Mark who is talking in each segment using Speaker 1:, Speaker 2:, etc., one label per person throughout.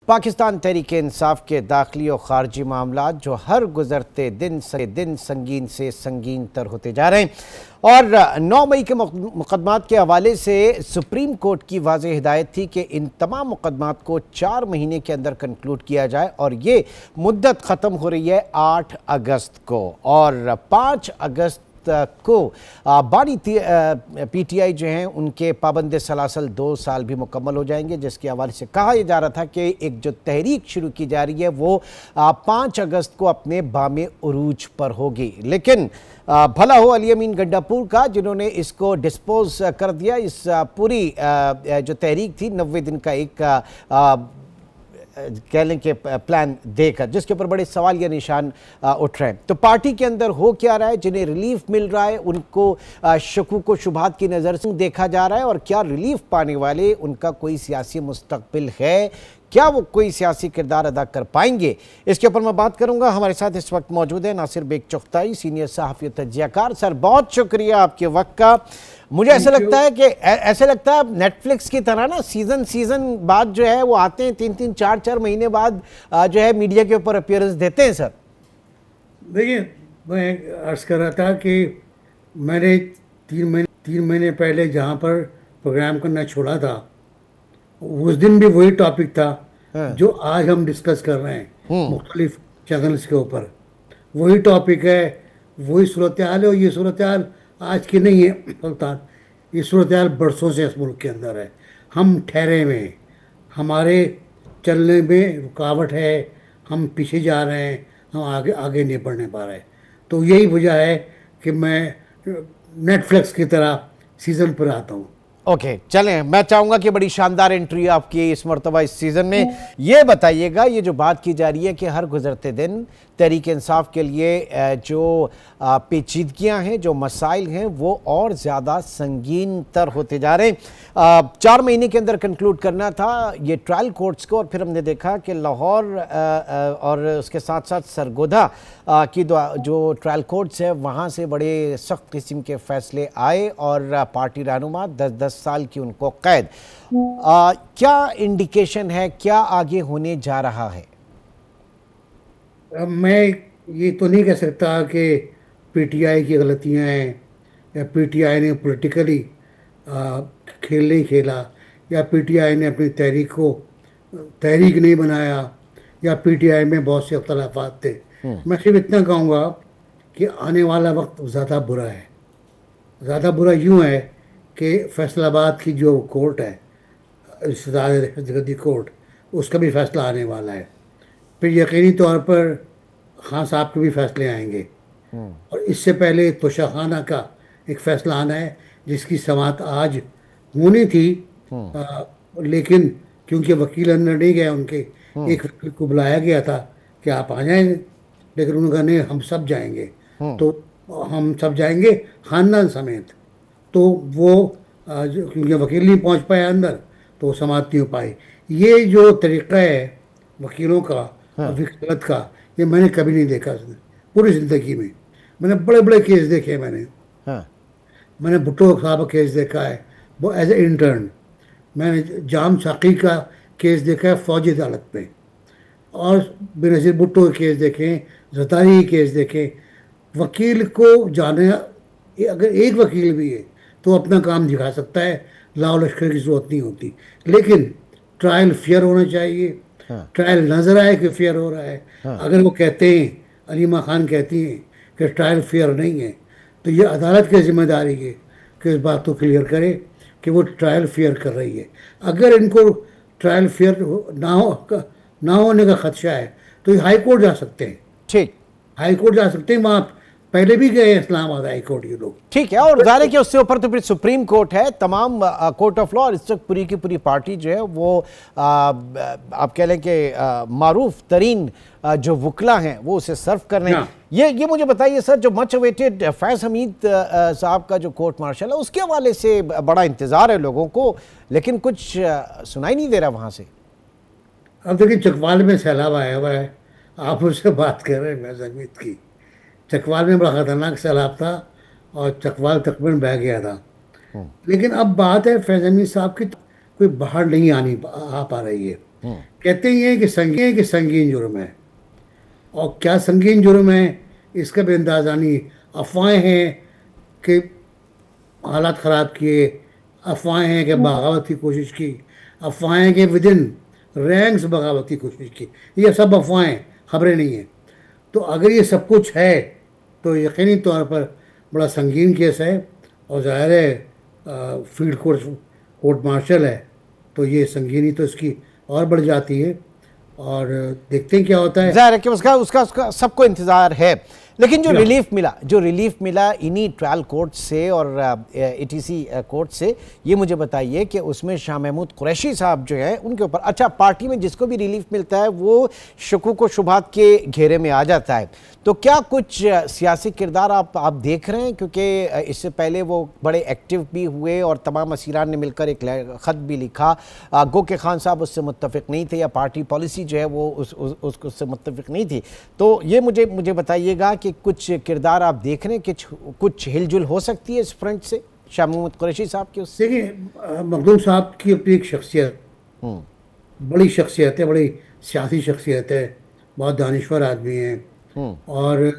Speaker 1: पाकिस्तान तहरीक-ए-इंसाफ के दाखिली और खारजी मामलात जो हर गुजरते दिन संगीन से संगीन तर होते जा रहे हैं और 9 मई के मुकदमात के हवाले से सुप्रीम कोर्ट की वाज़ेह हिदायत थी कि इन तमाम मुकदमात को 4 महीने के अंदर कंक्लूड किया जाए और ये मुद्दत ख़त्म हो रही है 8 अगस्त को और 5 अगस्त को बानी पीटीआई जो हैं उनके पाबंद सलासल 2 साल भी मुकम्मल हो जाएंगे, जिसके हवाले से कहा यह जा रहा था कि एक जो तहरीक शुरू की जा रही है वो 5 अगस्त को अपने बामे उरूज पर होगी। लेकिन भला हो अली अमीन गंडापुर का, जिन्होंने इसको डिस्पोज कर दिया। इस पूरी जो तहरीक थी 90 दिन का एक कह लें कि प्लान देकर, जिसके ऊपर बड़े सवाल या निशान उठ रहे हैं। तो पार्टी के अंदर हो क्या रहा है, जिन्हें रिलीफ मिल रहा है उनको शकूक व शुबहात की नज़र से देखा जा रहा है और क्या रिलीफ पाने वाले उनका कोई सियासी मुस्तकबिल है, क्या वो कोई सियासी किरदार अदा कर पाएंगे, इसके ऊपर मैं बात करूंगा। हमारे साथ इस वक्त मौजूद है नासिर बेग चुगताई, सीनियर सहाफ़ी तजज़ियाकार। सर बहुत शुक्रिया आपके वक्त का। मुझे ऐसा लगता है कि नेटफ्लिक्स की तरह ना सीज़न बाद जो है वो आते हैं 3-3, 4-4 महीने बाद जो है मीडिया के ऊपर अपीयरेंस देते हैं। सर
Speaker 2: देखिए, मैं अर्ज़ कर रहा था कि मैंने 3 महीने पहले जहाँ पर प्रोग्राम करना छोड़ा था उस दिन भी वही टॉपिक था जो आज हम डिस्कस कर रहे हैं मुख्तलिफ चैनल्स के ऊपर। वही टॉपिक है, वही सूरत हाल है और ये सूरत हाल आज की नहीं है सुल्तान, ये सूरत हाल बरसों से इस मुल्क के अंदर है। हम ठहरे हुए हैं, हमारे चलने में रुकावट है, हम पीछे जा रहे हैं, हम आगे नहीं बढ़ने पा रहे। तो यही वजह है कि मैं नेटफ्लिक्स की तरह सीज़न पर आता हूँ।
Speaker 1: ओके, चलें। मैं चाहूँगा कि बड़ी शानदार एंट्री आपकी इस मरतबा इस सीज़न में। ये बताइएगा, ये जो बात की जा रही है कि हर गुजरते दिन तहरीक इंसाफ के लिए जो पेचीदगियाँ हैं, जो मसाइल हैं, वो और ज़्यादा संगीन तर होते जा रहे हैं। 4 महीने के अंदर कंक्लूड करना था ये ट्रायल कोर्ट्स को और फिर हमने देखा कि लाहौर और उसके साथ साथ सरगोधा की जो ट्रायल कोर्ट्स है वहाँ से बड़े सख्त किस्म के फ़ैसले आए और पार्टी रहनुमा 10-10 साल की उनको कैद। क्या इंडिकेशन है, क्या आगे होने जा रहा है?
Speaker 2: अब मैं ये तो नहीं कह सकता कि पीटीआई की गलतियां हैं या पीटीआई ने पॉलिटिकली खेल नहीं खेला या पीटीआई ने अपनी तहरीक नहीं बनाया या पीटीआई में बहुत से अख्तलाफात थे। मैं सिर्फ इतना कहूँगा कि आने वाला वक्त ज़्यादा बुरा है। ज़्यादा बुरा यूँ है कि फैसलाबाद की जो कोर्ट है, रिश्तेदारी कोर्ट, उसका भी फैसला आने वाला है। फिर यकीनी तौर पर खान साहब के भी फैसले आएंगे और इससे पहले तोशाखाना का एक फ़ैसला आना है जिसकी समाअत आज होनी थी, लेकिन क्योंकि वकील अंदर नहीं गए, उनके एक वकील को बुलाया गया था कि आप आ जाएंगे, लेकिन उन्होंने कहा नहीं, हम सब जाएंगे। तो हम सब जाएंगे ख़ानदान समेत। तो वो क्योंकि वकील नहीं पहुंच पाया अंदर तो समाअत नहीं हो पाई। ये जो तरीक़ा है वकीलों का वकालत का, ये मैंने कभी नहीं देखा पूरी ज़िंदगी में। मैंने बड़े बड़े केस देखे, मैंने भुट्टो साहब का केस देखा है वो एज ए इंटर्न, मैंने जाम साकी का केस देखा है फ़ौजी अदालत में, और बेनज़ीर भुट्टो के केस देखे, ज़रदारी के केस देखे। वकील को जाने, अगर एक वकील भी है तो अपना काम दिखा सकता है, लाओ लश्कर की ज़रूरत नहीं होती। लेकिन ट्रायल फेयर होना चाहिए, ट्रायल नज़र आए कि फेयर हो रहा है। अगर वो कहते हैं, अलीमा खान कहती हैं कि ट्रायल फेयर नहीं है, तो ये अदालत की जिम्मेदारी है कि इस बात को क्लियर करे कि वो ट्रायल फेयर कर रही है। अगर इनको ट्रायल फेयर ना होने का खदशा है तो ये हाई कोर्ट जा सकते हैं।
Speaker 1: ठीक,
Speaker 2: हाई कोर्ट जा सकते हैं, वहाँ पहले भी गए इस्लामाबाद हाई कोर्ट ये लोग।
Speaker 1: ठीक है, और जाहिर है कि उससे ऊपर तो फिर सुप्रीम कोर्ट है, तमाम कोर्ट ऑफ लॉ, और इस वक्त पूरी की पूरी पार्टी जो है वो आप कह लें कि मारूफ तरीन जो वकला हैं वो उसे सर्व कर रहे हैं। ये मुझे बताइए सर, जो मच अवेटेड फैज़ हमीद साहब का जो कोर्ट मार्शल है उसके हवाले से बड़ा इंतज़ार है लोगों को, लेकिन कुछ सुनाई नहीं दे रहा वहाँ से।
Speaker 2: अब देखिए, चकवाल में सैलाब आया हुआ है, आप उससे बात कर रहे हैं फैज़ हमीद की। चकवाल में बड़ा ख़तरनाक सैलाब था और चकवाल तकरीबन बह गया था। लेकिन अब बात है फैज़ हमीद साहब की, कोई बाहर नहीं आ पा रही है। कहते ही हैं कि संगीन जुर्म है, और क्या संगीन जुर्म है इसका भी अंदाजा नहीं। अफवाहें हैं कि हालात ख़राब किए, अफवाहें हैं कि बगावत की कोशिश की, अफवाहें हैं कि विद इन रैंक्स बगावत की कोशिश की। ये सब अफवाहें, खबरें नहीं हैं। तो अगर ये सब कुछ है तो यकीनी तौर पर बड़ा संगीन केस है, और ज़ाहिर है फील्ड कोर्ट मार्शल है, तो ये संगीनी तो इसकी और बढ़ जाती है। और देखते हैं क्या होता है।
Speaker 1: जाहिर है कि उसका सबको इंतजार है। लेकिन जो रिलीफ मिला इन्हीं ट्रायल कोर्ट से और एटीसी कोर्ट से, ये मुझे बताइए कि उसमें शाह महमूद कुरैशी साहब जो है उनके ऊपर, अच्छा पार्टी में जिसको भी रिलीफ मिलता है वो शकूक व शुबहात के घेरे में आ जाता है, तो क्या कुछ सियासी किरदार आप देख रहे हैं? क्योंकि इससे पहले वो बड़े एक्टिव भी हुए और तमाम असीरान ने मिलकर एक ख़त भी लिखा। गो के खान साहब उससे मुत्तफ़िक नहीं थे, या पार्टी पॉलिसी जो है वो उससे मुत्तफ़िक नहीं थी। तो ये मुझे बताइएगा कि कुछ किरदार आप देख रहे हैं कि कुछ हिलजुल हो सकती है इस फ्रंट से शाह महमूद कुरैशी साहब के उससे?
Speaker 2: देखिए, मखदूम साहब की अपनी एक शख्सियत, बड़ी शख्सियत है, बड़ी सियासी शख्सियत है, बहुत दानिश्वर आदमी हैं, और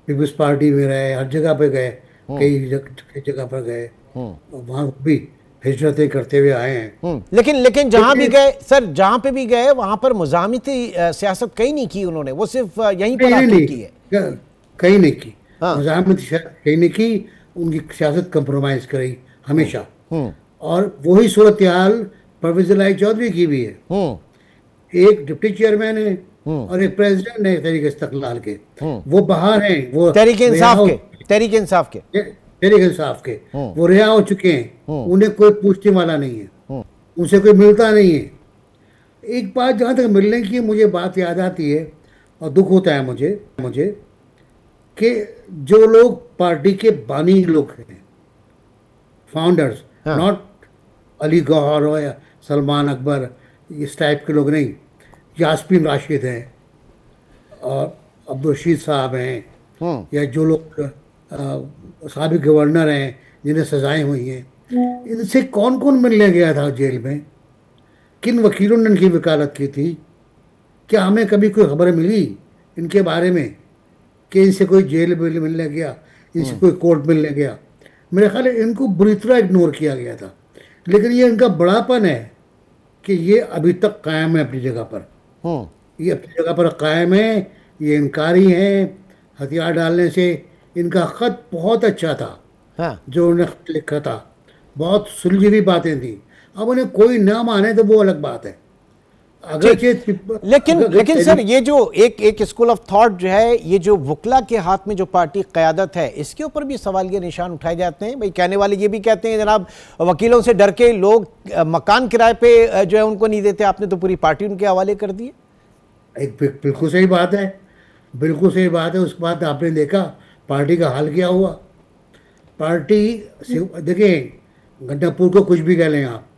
Speaker 2: पीपल्स पार्टी में रहे, हर जगह पे गए, कई जगह पर गए, वहाँ भी हिजरतें करते हुए आए हैं।
Speaker 1: लेकिन जहाँ भी गए सर, जहाँ पे भी गए वहाँ पर मुज़ाहमती सियासत कहीं नहीं की उन्होंने, वो सिर्फ यहीं पर आके की है,
Speaker 2: कहीं नहीं की। मुज़ाहमती सियासत कहीं नहीं की, उनकी सियासत कंप्रोमाइज़ करी हमेशा। और वही सूरत हाल परवेज़ इलाही चौधरी की भी है। एक डिप्टी चेयरमैन है और एक प्रेसिडेंट है तहरीक इस्तिक़लाल के, वो बाहर हैं, वो
Speaker 1: तहरीक इंसाफ के वो रिहा हो चुके हैं, उन्हें कोई पूछने वाला नहीं है, उनसे कोई मिलता नहीं है। एक बात जहाँ तक मिलने की मुझे बात याद आती है और दुख होता है मुझे कि जो लोग पार्टी के बानी लोग हैं, फाउंडर्स, नॉट अली गौहर हो या सलमान अकबर, इस टाइप के लोग नहीं, यास्मीन राशिद हैं और अब्दुल रशीद साहब हैं, या जो लोग साबिक गवर्नर हैं जिन्हें सजाएं हुई हैं, इनसे कौन कौन मिलने गया था जेल में, किन वकीलों ने इनकी वकालत की थी, क्या हमें कभी कोई खबर मिली इनके बारे में कि इनसे कोई जेल मिलने गया, इनसे कोई कोर्ट मिलने गया? मेरे ख्याल है इनको बुरी तरह इग्नोर किया गया था। लेकिन ये इनका बड़ापन है कि ये अभी तक कायम है अपनी जगह पर, ये अपनी जगह पर कायम है, ये इनकारी हैं हथियार डालने से। इनका ख़त बहुत अच्छा था, जो उन्होंने लिखा था, बहुत सुलझी हुई बातें थी। अब उन्हें कोई ना माने तो वो अलग बात है। लेकिन सर, ये जो एक स्कूल ऑफ थॉट जो है, ये जो वकला के हाथ में जो पार्टी क़यादत है, इसके ऊपर भी सवाल ये निशान उठाए जाते हैं। भाई कहने वाले ये भी कहते हैं जनाब, वकीलों से डर के लोग मकान किराए पे जो है उनको नहीं देते, आपने तो पूरी पार्टी उनके हवाले कर दी है।
Speaker 2: एक बिल्कुल सही बात है, बिल्कुल सही बात है। उसके बाद आपने देखा पार्टी का हाल क्या हुआ। पार्टी देखिए, गंडापुर को कुछ भी कह लें आप,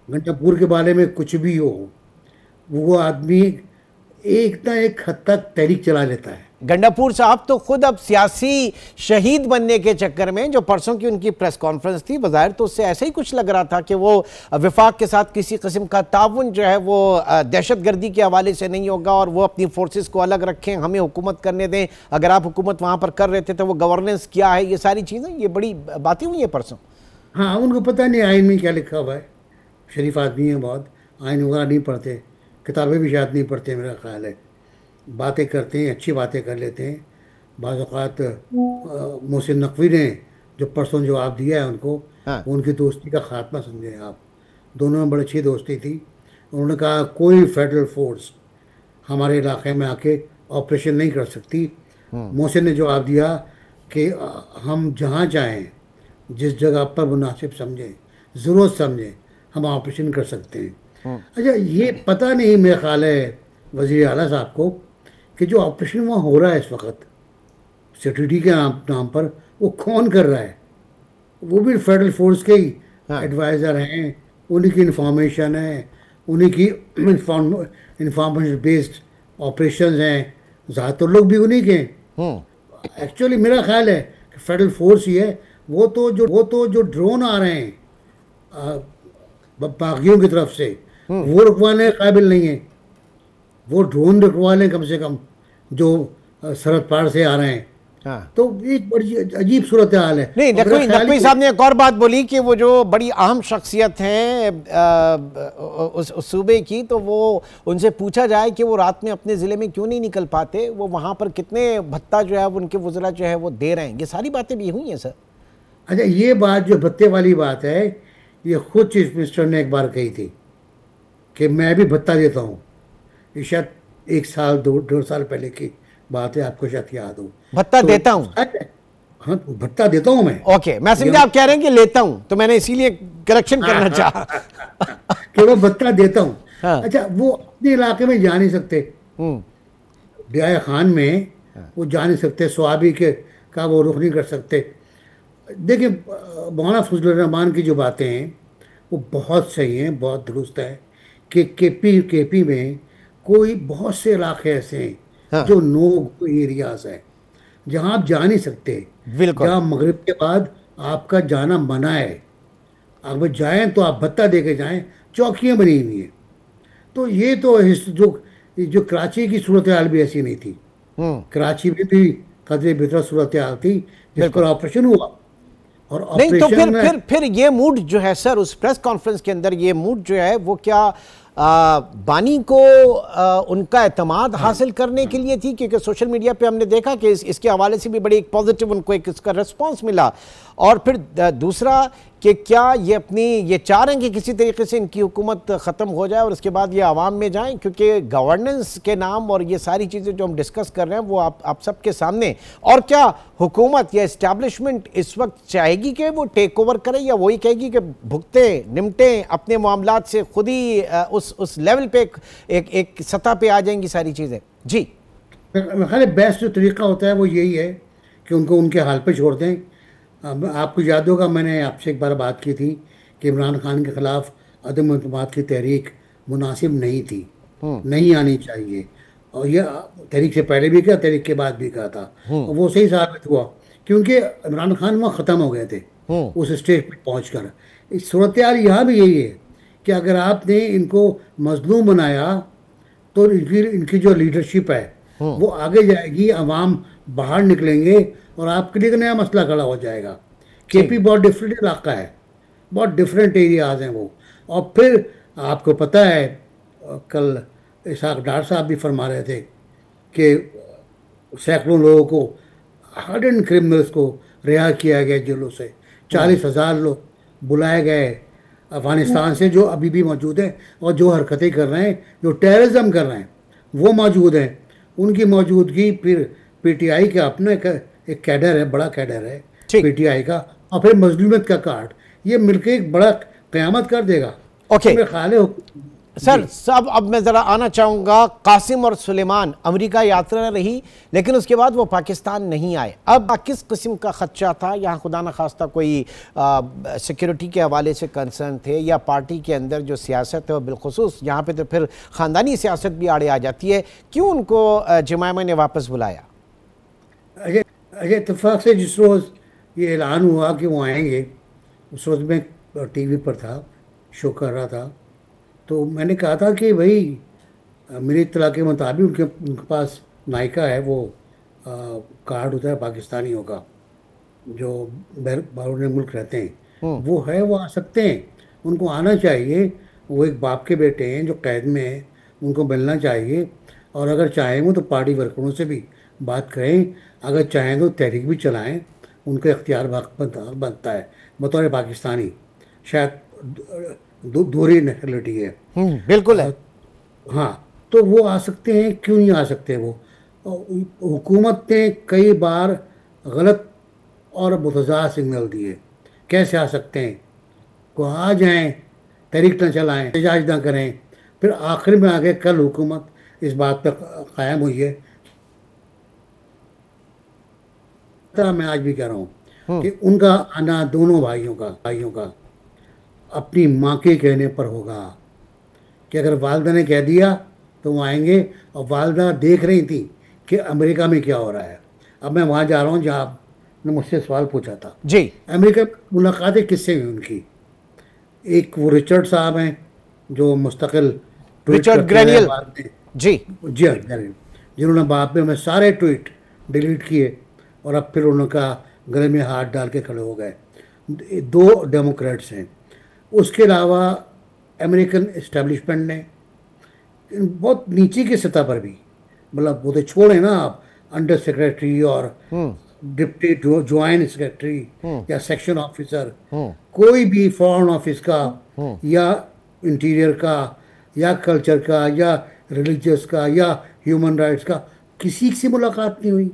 Speaker 2: गंडापुर के बारे में कुछ भी हो, वो आदमी एक ना एक हद तक तहरीक चला लेता है।
Speaker 1: गंडापुर साहब तो खुद अब सियासी शहीद बनने के चक्कर में, जो परसों की उनकी प्रेस कॉन्फ्रेंस थी, बज़ाहिर तो उससे ऐसे ही कुछ लग रहा था कि वो विफाक के साथ किसी किस्म का ताउन जो है वो दहशतगर्दी के हवाले से नहीं होगा, और वो अपनी फोर्सेस को अलग रखें, हमें हुकूमत करने दें, अगर आप हुकूमत वहाँ पर कर रहे थे तो वो गवर्नेंस क्या है, ये सारी चीज़ें, ये बड़ी बातें हुई हैं परसों।
Speaker 2: हाँ, उनको पता नहीं आइन में क्या लिखा हुआ है। शरीफ आदमी है बहुत, आइन वगैरह नहीं पढ़ते, किताबें भी शायद नहीं पढ़ते मेरा ख्याल है। बातें करते हैं, अच्छी बातें कर लेते हैं। बाज़ औक़ात मोहसिन नकवी ने जो परसों जवाब दिया है उनको, उनकी दोस्ती का ख़ात्मा समझें आप। दोनों में बड़ी अच्छी दोस्ती थी। उन्होंने कहा कोई फेडरल फोर्स हमारे इलाके में आके ऑपरेशन नहीं कर सकती। मोहसिन ने जवाब दिया कि हम जहाँ चाहें, जिस जगह पर मुनासिब समझें, ज़रूरत समझें, हम ऑपरेशन कर सकते हैं। अच्छा, ये पता नहीं मेरा ख्याल है वज़ीर आला साहब को कि जो ऑपरेशन वहाँ हो रहा है इस वक्त सिक्योरिटी के नाम पर, वो कौन कर रहा है? वो भी फेडरल फोर्स के ही एडवाइज़र हैं, उन्हीं की इंफॉर्मेशन है, उन्हीं की इंफॉर्मेशन बेस्ड ऑपरेशन हैं, ज़्यादातर लोग भी उन्हीं के। एक्चुअली मेरा ख्याल है कि फेडरल फोर्स ही है। वो तो जो ड्रोन आ रहे हैं बागियों की तरफ से, वो रुकवाने के काबिल नहीं है। वो ड्रोन रुकवा लें कम से कम, जो सरहद पार से आ रहे हैं।
Speaker 1: हाँ।
Speaker 2: तो एक बड़ी अजीब सूरत हाल है।
Speaker 1: नहीं,
Speaker 2: और मेरा ख्याल
Speaker 1: नकवी
Speaker 2: है
Speaker 1: साहब ने एक और बात बोली कि वो जो बड़ी अहम शख्सियत हैं उस सूबे की, तो वो उनसे पूछा जाए कि वो रात में अपने ज़िले में क्यों नहीं निकल पाते, वो वहाँ पर कितने भत्ता जो है उनके वज़रा जो है वो दे रहे हैं। ये सारी बातें भी हुई हैं सर।
Speaker 2: अच्छा, ये बात जो भत्ते वाली बात है, ये खुद चीफ मिनिस्टर ने एक बार कही थी कि मैं भी भत्ता देता हूँ। ये शायद 1 साल 2 2 साल पहले की बात है, आपको शायद याद हो।
Speaker 1: भत्ता
Speaker 2: तो
Speaker 1: देता हूँ।
Speaker 2: हाँ, तो भत्ता देता हूँ मैं।
Speaker 1: ओके, मैं समझा आप कह रहे हैं कि लेता हूँ, तो मैंने इसीलिए करेक्शन करना चाहा।
Speaker 2: कि वो भत्ता देता हूँ।
Speaker 1: हाँ।
Speaker 2: अच्छा, वो अपने इलाके में जा नहीं सकते,
Speaker 1: हम्म।
Speaker 2: डिया खान में वो जा नहीं सकते, स्वाबी के का वो रुख नहीं कर सकते। देखिए, मौलाना फजलुर रहमान की जो बातें हैं वो बहुत सही हैं, बहुत दुरुस्त है कि केपी में कोई बहुत से इलाके ऐसे हैं
Speaker 1: हाँ,
Speaker 2: जो नो गो एरियाज हैं, जहाँ आप जा नहीं सकते,
Speaker 1: बिल्कुल।
Speaker 2: जहाँ मगरिब के बाद आपका जाना मना है। अगर जाएं तो आप भत्ता दे के जाएं, चौकियाँ बनी हुई हैं। तो ये तो जो कराची की सूरत हाल भी ऐसी नहीं थी।
Speaker 1: हम्म।
Speaker 2: कराची में भी कदरे बेहतर सूरत हाल थी, जिस पर
Speaker 1: बिल्कुल।
Speaker 2: ऑपरेशन हुआ। और
Speaker 1: नहीं तो
Speaker 2: ऑपरेशन में
Speaker 1: फिर ये मूड जो है सर, उस प्रेस कॉन्फ्रेंस के अंदर ये मूड जो है वो क्या बानी को उनका एतमाद हासिल करने के लिए थी? क्योंकि सोशल मीडिया पे हमने देखा कि इसके हवाले से भी बड़ी एक पॉजिटिव उनको एक इसका रिस्पांस मिला। और फिर दूसरा कि क्या ये चाह रहे हैं कि किसी तरीके से इनकी हुकूमत ख़त्म हो जाए और उसके बाद ये आवाम में जाएं? क्योंकि गवर्नेंस के नाम और ये सारी चीज़ें जो हम डिस्कस कर रहे हैं वो आप सबके सामने। और क्या हुकूमत या इस्टेब्लिशमेंट इस वक्त चाहेगी कि वो टेक ओवर करे, या वही कहेगी कि भुगते निमटे अपने मामलात से खुद ही उस लेवल पे एक सतह पे आ जाएंगी सारी चीज़ें? जी।
Speaker 2: मेरे ख्याल बेस्ट जो तरीका होता है वो यही है कि उनको उनके हाल पे छोड़ दें। अब आपको याद होगा, मैंने आपसे एक बार बात की थी कि इमरान खान के ख़िलाफ़ अदम एतमाद की तहरीक मुनासिब नहीं थी, नहीं आनी चाहिए। और यह तहरीक से पहले भी कहा, तहरीक के बाद भी कहा था, और वो सही साबित हुआ, क्योंकि इमरान खान वहाँ ख़त्म हो गए थे उस स्टेज पर पहुँच कर। इस सूरत हाल यहाँ भी यही है कि अगर आपने इनको मजलूम बनाया तो इनकी जो लीडरशिप है वो आगे जाएगी, अवाम बाहर निकलेंगे और आपके लिए एक नया मसला खड़ा हो जाएगा। केपी बहुत डिफरेंट इलाका है, बहुत डिफरेंट एरियाज हैं वो। और फिर आपको पता है, कल इसाक डार साहब भी फरमा रहे थे कि सैकड़ों लोगों को, हार्डन क्रिमिनल्स को रिहा किया गया जेलों से। 40,000 लोग बुलाए गए अफगानिस्तान से जो अभी भी मौजूद हैं और जो हरकतें कर रहे हैं, जो टेररिज्म कर रहे हैं, वो मौजूद हैं। उनकी मौजूदगी फिर पीटीआई का अपना एक कैडर है, बड़ा कैडर है पीटीआई का, और फिर मजलूमियत का कार्ड, ये मिलकर एक बड़ा क़यामत कर देगा।
Speaker 1: ओके।
Speaker 2: मेरे ख्याल है
Speaker 1: सर सब, अब मैं ज़रा आना चाहूँगा, कासिम और सुलेमान अमेरिका यात्रा रही, लेकिन उसके बाद वो पाकिस्तान नहीं आए। अब किस किस्म का खदशा था यहाँ? खुदा न खास्ता कोई सिक्योरिटी के हवाले से कंसर्न थे, या पार्टी के अंदर जो सियासत है वो बिलखुसूस यहाँ पे तो फिर ख़ानदानी सियासत भी आड़े आ जाती है, क्यों उनको जमायमा ने वापस बुलाया?
Speaker 2: अजय इत्तेफाक से जिस रोज़ ये ऐलान हुआ कि वो आएंगे, उस रोज़ मैं टीवी पर था, शो कर रहा था, तो मैंने कहा था कि भाई मेरी इत्तला के मुताबिक उनके पास नायका है, वो कार्ड होता है पाकिस्तानियों का, जो बाहर मुल्क रहते हैं, वो है, वो आ सकते हैं, उनको आना चाहिए। वो एक बाप के बेटे हैं जो कैद में हैं, उनको मिलना चाहिए। और अगर चाहें वो तो पार्टी वर्करों से भी बात करें, अगर चाहें तो तहरीक भी चलाएं, उनका इख्तियार बनता है बतौर पाकिस्तानी। शायद दोहरी नेशनलिटी है।
Speaker 1: बिल्कुल है।
Speaker 2: हाँ, तो वो आ सकते हैं, क्यों नहीं आ सकते वो? हुकूमत ने कई बार गलत और मुतज़ाद सिग्नल दिए, कैसे आ सकते हैं? को आ जाएं, तहरीक न चलाएं, एहतजाज ना करें, फिर आखिर में आगे कल हुकूमत इस बात पर कायम हुई है। मैं आज भी कह रहा हूँ कि उनका आना दोनों भाइयों का अपनी माँ के कहने पर होगा, कि अगर वालदा ने कह दिया तो वो आएंगे। और वालदा देख रही थी कि अमेरिका में क्या हो रहा है। अब मैं वहाँ जा रहा हूँ जहाँ आपने मुझसे सवाल पूछा था
Speaker 1: जी।
Speaker 2: अमेरिका में मुलाकातें किससे हुई उनकी? एक वो रिचर्ड साहब हैं, जो मुस्तकिल ट्वीट
Speaker 1: रिचर्ड
Speaker 2: करते रहे
Speaker 1: ग्रेनियल।
Speaker 2: बाद में।
Speaker 1: जी।
Speaker 2: जी हाँ, जिन्होंने बाद में मैं सारे ट्वीट डिलीट किए और अब फिर उनका गले में हाथ डाल के खड़े हो गए। दो डेमोक्रेट्स हैं। उसके अलावा अमेरिकन इस्टेब्लिशमेंट ने बहुत नीचे की सतह पर भी, मतलब वो तो छोड़े ना आप, अंडर सेक्रेटरी और डिप्टी ज्वाइंट सेक्रेटरी या सेक्शन ऑफिसर, कोई भी फॉरेन ऑफिस का या इंटीरियर का या कल्चर का या रिलीजियस का या ह्यूमन राइट्स का किसी से मुलाकात नहीं हुई।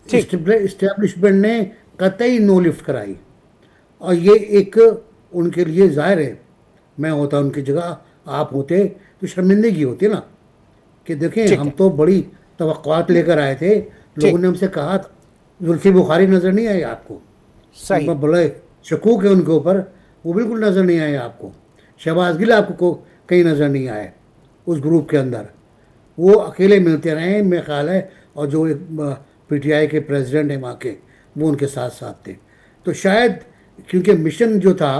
Speaker 1: ठीक।
Speaker 2: इस्टेब्लिशमेंट ने कतई नो लिफ्ट कराई। और ये एक उनके लिए जाहिर है, मैं होता उनकी जगह, आप होते तो शर्मिंदगी होती ना, कि देखें
Speaker 1: ठीक
Speaker 2: हम
Speaker 1: है।
Speaker 2: तो बड़ी तवक्कुआत लेकर आए थे, लोगों
Speaker 1: ठीक।
Speaker 2: ने हमसे कहा था। जुल्फी बुखारी नज़र नहीं आई आपको?
Speaker 1: सही।
Speaker 2: मैं बड़े शकूक है उनके ऊपर, वो बिल्कुल नज़र नहीं आए आपको। शहबाज गिल आपको कहीं नज़र नहीं आए उस ग्रुप के अंदर, वो अकेले मिलते रहे मेरे ख्याल है। और जो एक पीटीआई के प्रेसिडेंट हैं वहाँ के, वो उनके साथ साथ थे। तो शायद क्योंकि मिशन जो था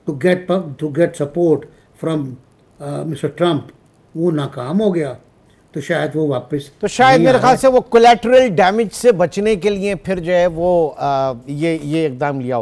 Speaker 2: to get support from Mister Trump, वो नाकाम हो गया। तो शायद वो वापस
Speaker 1: तो शायद
Speaker 2: नहीं
Speaker 1: मेरे
Speaker 2: आ
Speaker 1: ख्याल
Speaker 2: रहे।
Speaker 1: से वो कोलैटरल डैमेज से बचने के लिए फिर जो है वो ये इकदाम लिया हो।